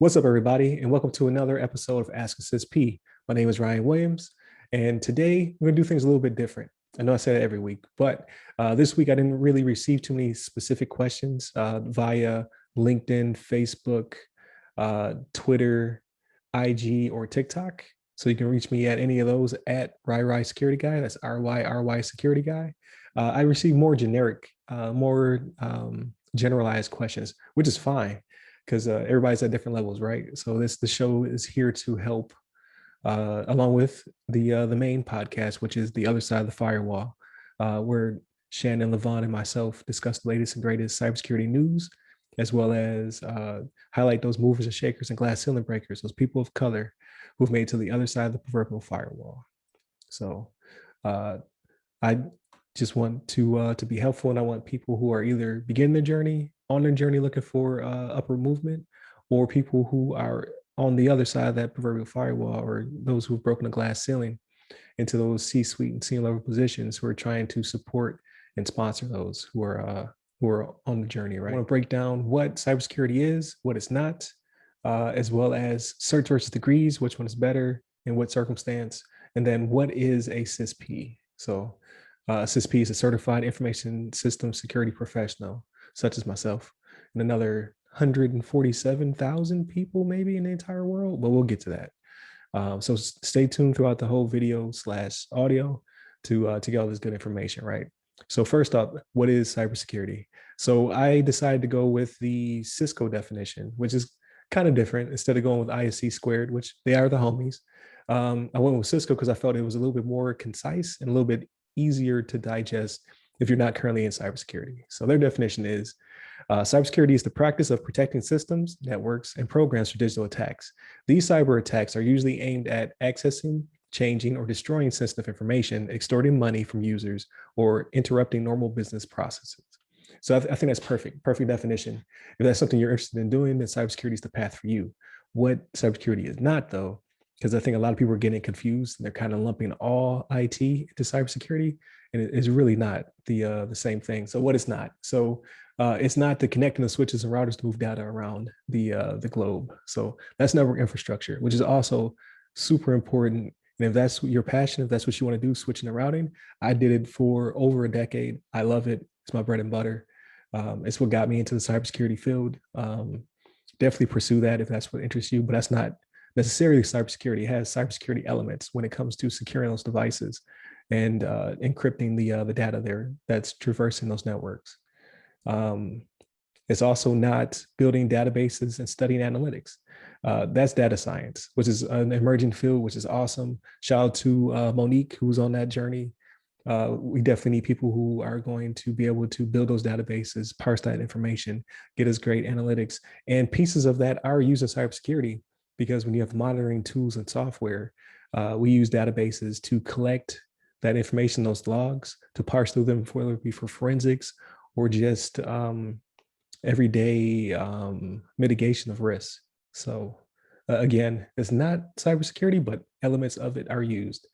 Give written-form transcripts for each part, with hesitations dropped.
What's up, everybody, and welcome to another episode of Ask a CISSP. My name is Ryan Williams, and today we're going to do things a little bit different. I know I say that every week, but this week I didn't really receive too many specific questions via LinkedIn, Facebook, Twitter, IG, or TikTok. So you can reach me at any of those at RyRy Security Guy. That's RYRY Security Guy. I receive more generic, more generalized questions, which is fine because everybody's at different levels, right? So the show is here to help, along with the main podcast, which is the other side of the firewall, where Shannon, Levon, and myself discuss the latest and greatest cybersecurity news, as well as highlight those movers and shakers and glass ceiling breakers, those people of color who've made it to the other side of the proverbial firewall. So I just want to be helpful, and I want people who are either beginning their journey, on their journey looking for upward movement, or people who are on the other side of that proverbial firewall, or those who've broken the glass ceiling into those C-suite and senior level positions, who are trying to support and sponsor those who are on the journey. Right. I want to break down what cybersecurity is, what it's not, as well as certs versus degrees, which one is better, in what circumstance, and then what is a CISSP. So CISSP is a certified information system security professional, such as myself, and another 147,000 people maybe in the entire world, but we'll get to that. So stay tuned throughout the whole video / audio to get all this good information, right? So first up, what is cybersecurity? So I decided to go with the Cisco definition, which is kind of different. Instead of going with ISC squared, which they are the homies, I went with Cisco because I felt it was a little bit more concise and a little bit easier to digest if you're not currently in cybersecurity. So their definition is cybersecurity is the practice of protecting systems, networks, and programs from digital attacks. These cyber attacks are usually aimed at accessing, changing, or destroying sensitive information, extorting money from users, or interrupting normal business processes. So I think that's perfect definition. If that's something you're interested in doing, then cybersecurity is the path for you. What cybersecurity is not, though, because I think a lot of people are getting confused and they're kind of lumping all IT into cybersecurity, and it is really not the same thing. So what it's not? So it's not the connecting the switches and routers to move data around the globe. So that's network infrastructure, which is also super important. And if that's your passion, if that's what you want to do, switching and routing, I did it for over a decade. I love it. It's my bread and butter. It's what got me into the cybersecurity field. Definitely pursue that if that's what interests you, but that's not necessarily cybersecurity. It has cybersecurity elements when it comes to securing those devices and encrypting the data there that's traversing those networks. It's also not building databases and studying analytics. That's data science, which is an emerging field, which is awesome. Shout out to Monique, who's on that journey. We definitely need people who are going to be able to build those databases, parse that information, get us great analytics. And pieces of that are used in cybersecurity, because when you have monitoring tools and software, we use databases to collect that information, those logs, to parse through them, whether it be for forensics or just everyday mitigation of risk. So again, it's not cybersecurity, but elements of it are used.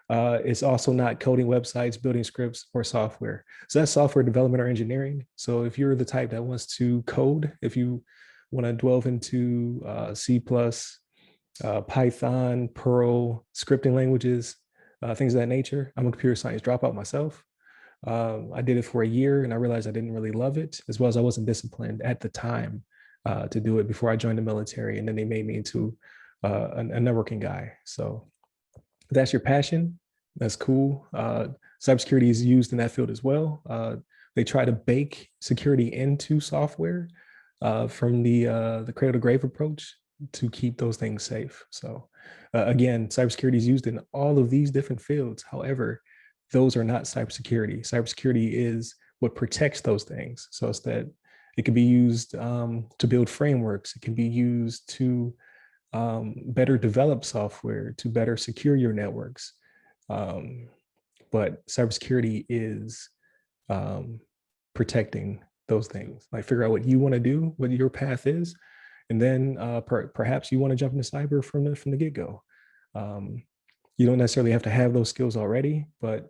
It's also not coding websites, building scripts, or software. So that's software development or engineering. So if you're the type that wants to code, if you want to delve into C++, Python, Perl, scripting languages, things of that nature. I'm a computer science dropout myself. I did it for a year and I realized I didn't really love it, as well as I wasn't disciplined at the time to do it before I joined the military. And then they made me into a networking guy. So if that's your passion, that's cool. Cybersecurity is used in that field as well. They try to bake security into software from the cradle to grave approach to keep those things safe. So again, cybersecurity is used in all of these different fields. However, those are not cybersecurity. Cybersecurity is what protects those things. So it's that it can be used to build frameworks. It can be used to better develop software, to better secure your networks. But cybersecurity is protecting those things. Like, figure out what you want to do, what your path is, and then perhaps you want to jump into cyber from the get-go. You don't necessarily have to have those skills already, but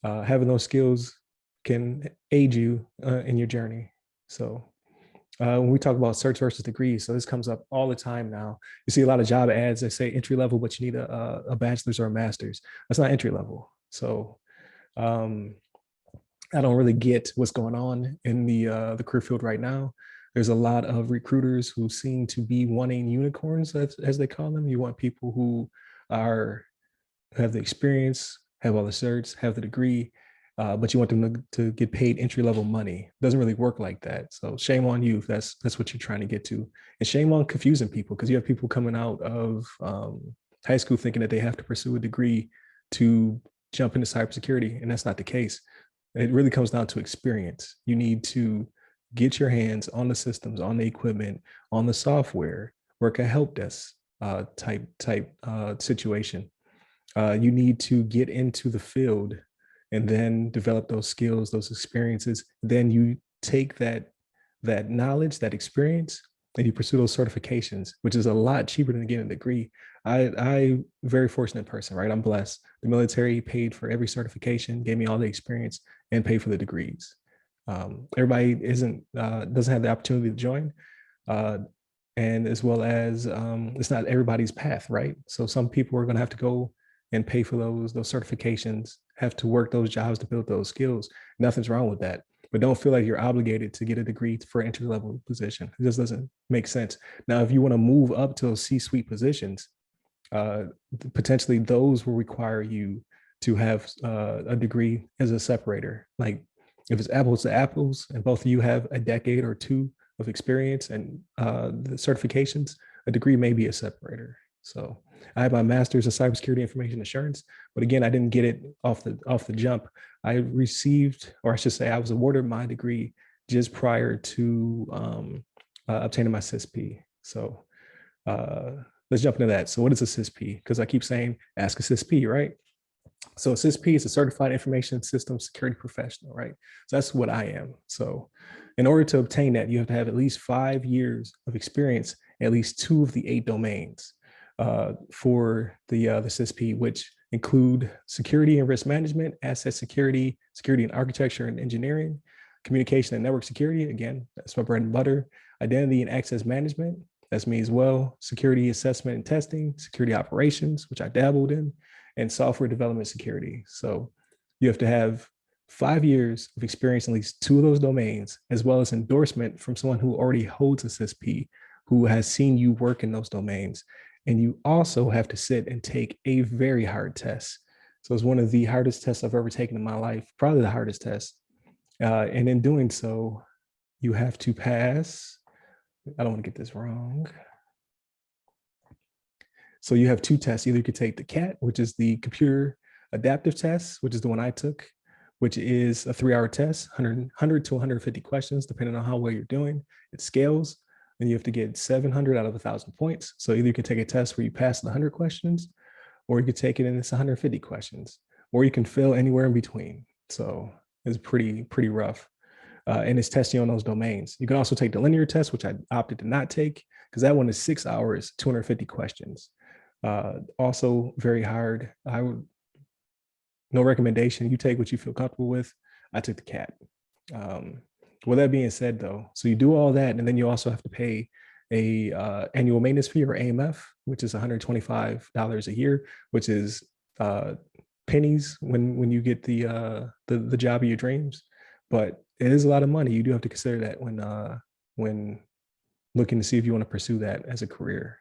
having those skills can aid you in your journey. So when we talk about certs versus degrees, so this comes up all the time now. You see a lot of job ads that say entry level, but you need a bachelor's or a master's. That's not entry level. So um, I don't really get what's going on in the career field right now. There's a lot of recruiters who seem to be wanting unicorns, as they call them. You want people who are have the experience, have all the certs, have the degree, but you want them to get paid entry level money. It doesn't really work like that. So shame on you if that's what you're trying to get to, and shame on confusing people, because you have people coming out of high school thinking that they have to pursue a degree to jump into cybersecurity, and that's not the case. It really comes down to experience. You need to get your hands on the systems, on the equipment, on the software, work a help desk type situation. You need to get into the field and then develop those skills, those experiences. Then you take that knowledge, that experience, and you pursue those certifications, which is a lot cheaper than getting a degree. I very fortunate person, right? I'm blessed. The military paid for every certification, gave me all the experience, and paid for the degrees. Everybody doesn't have the opportunity to join, and as well as it's not everybody's path, right? So some people are going to have to go and pay for those certifications, have to work those jobs to build those skills. Nothing's wrong with that, but don't feel like you're obligated to get a degree for entry level position. It just doesn't make sense. Now, if you want to move up to those C-suite positions, uh, potentially those will require you to have a degree as a separator. Like if it's apples to apples and both of you have a decade or two of experience and the certifications, a degree may be a separator. So I have my master's in cybersecurity information assurance, but again, I didn't get it off the jump. I received, or I should say, I was awarded my degree just prior to obtaining my CISSP. So let's jump into that. So what is a CISSP? Because I keep saying, ask a CISSP, right? So a CISSP is a certified information system security professional, right? So that's what I am. So in order to obtain that, you have to have at least 5 years of experience, at least 2 of the 8 domains for the CISSP, which include security and risk management, asset security, security and architecture and engineering, communication and network security. Again, that's my bread and butter. Identity and access management. That's me as well. Security assessment and testing, security operations, which I dabbled in, and software development security. So you have to have 5 years of experience in at least 2 of those domains, as well as endorsement from someone who already holds a CISSP, who has seen you work in those domains. And you also have to sit and take a very hard test. So it's one of the hardest tests I've ever taken in my life, probably the hardest test. And in doing so, you have to pass, I don't want to get this wrong. So you have 2 tests. Either you could take the CAT, which is the computer adaptive test, which is the one I took, which is a 3-hour test, 100 to 150 questions, depending on how well you're doing. It scales, and you have to get 700 out of 1,000 points. So either you can take a test where you pass the 100 questions, or you could take it and it's 150 questions, or you can fail anywhere in between. So it's pretty rough. And it's testing on those domains. You can also take the linear test, which I opted to not take, because that one is 6 hours, 250 questions. Also very hard. No recommendation. You take what you feel comfortable with. I took the CAT. With that being said, though, so you do all that, and then you also have to pay a annual maintenance fee, or AMF, which is $125 a year, which is pennies when you get the job of your dreams. But it is a lot of money. You do have to consider that when looking to see if you want to pursue that as a career.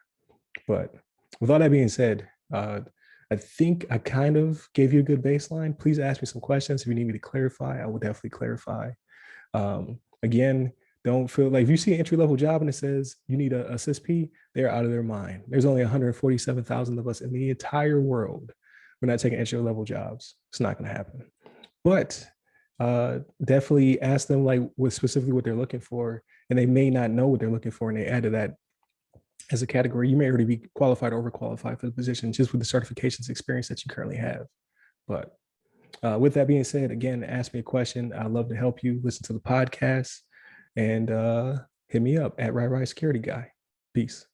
But with all that being said, I think I kind of gave you a good baseline. Please ask me some questions if you need me to clarify. I will definitely clarify. Again, don't feel like if you see an entry-level job and it says you need a CISSP, they're out of their mind. There's only 147,000 of us in the entire world. We're not taking entry-level jobs. It's not going to happen. But definitely ask them like what specifically what they're looking for, and they may not know what they're looking for, and they add to that as a category. You may already be qualified or overqualified for the position just with the certifications experience that you currently have. But with that being said, again, ask me a question. I'd love to help you. Listen to the podcast, and hit me up at Security Guy. Peace.